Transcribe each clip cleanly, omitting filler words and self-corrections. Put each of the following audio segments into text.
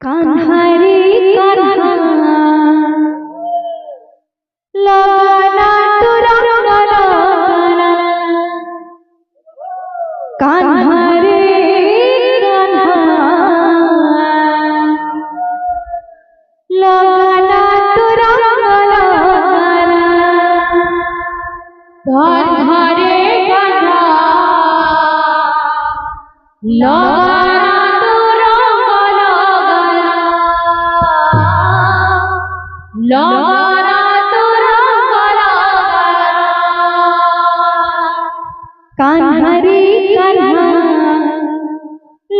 कान्हा रे कान्हा लगाना तुरा लगाना कान्हा रे कान्हा लगाना तुरा लगाना कान्हा रे कान्हा लगाना लगाना तुरा कान्हा रे कान्हा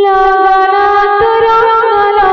लगाना तुरा लगाना तुरा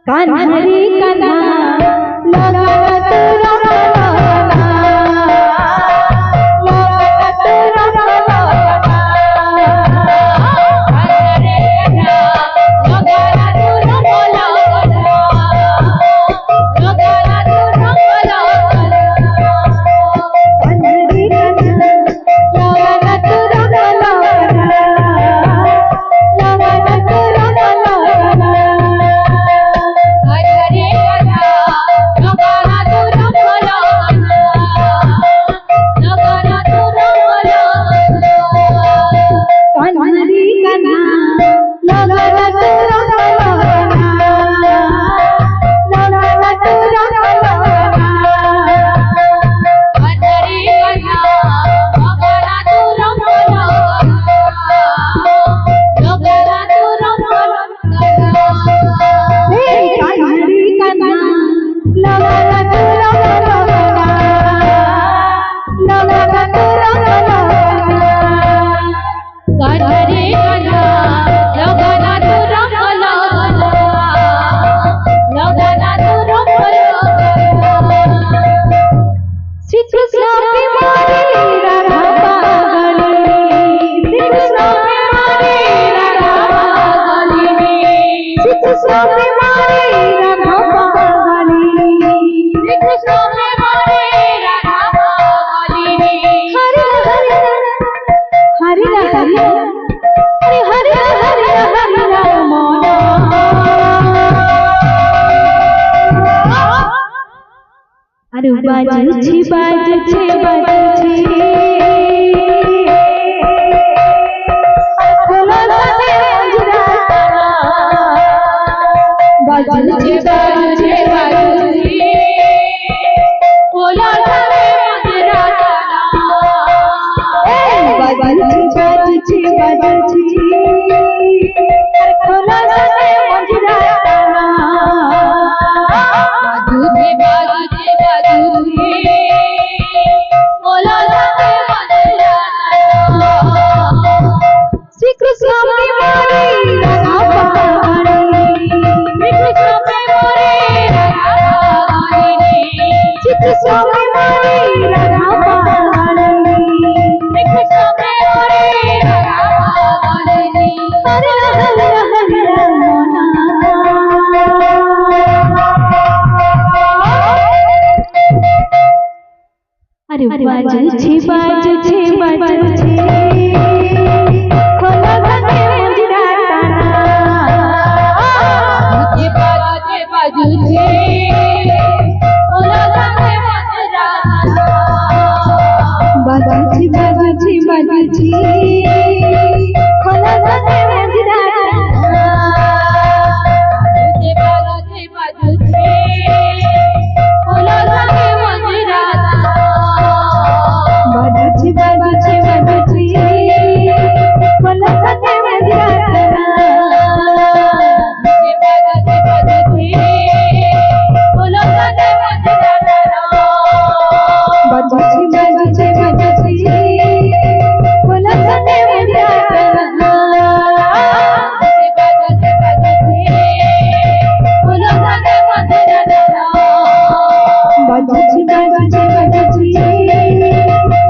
कान्हा रे कान्हा लगाना बाजछी बाजछी बाजछी खोला से मंजरा बाजछी बाजछी बाजछी खोला से मंजरा बाजछी बाजछी बाजछी खोला से मंजरा बाजू में बाजू कृष्ण में मोरी राधा पागलनी कृष्ण में मोरी राधा पागलनी हरे हरे हरे रमना अरे बाजू छे खोला घने मंजरा ताना ये बाजू छे खोला घने मंजरा ताना बाजू छे खोला घने मंजरा ताना ये बाजू छे खोला घने मंजरा बाजूची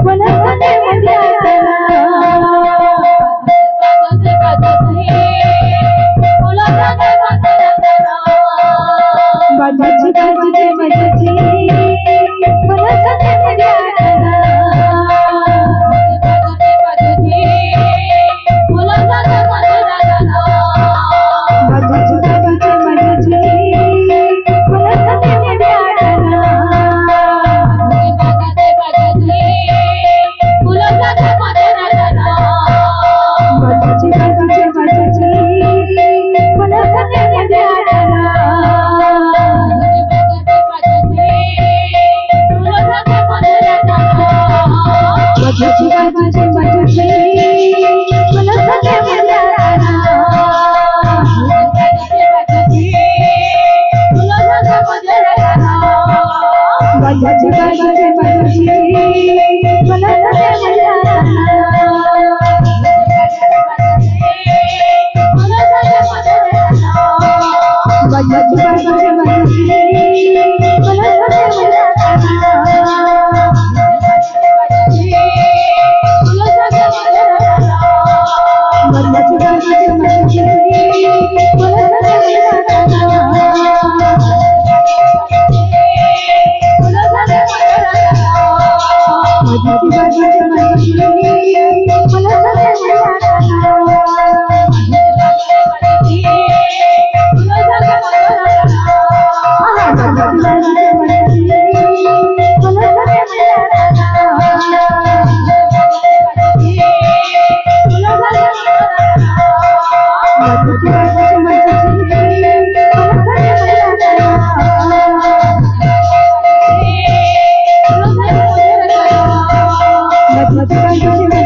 मला सने मंजरा बोलो सने मंजरा बाजूची बोलो सने मंजरा बोलो सने मंजरा बाजूची बोलो सने Thank you.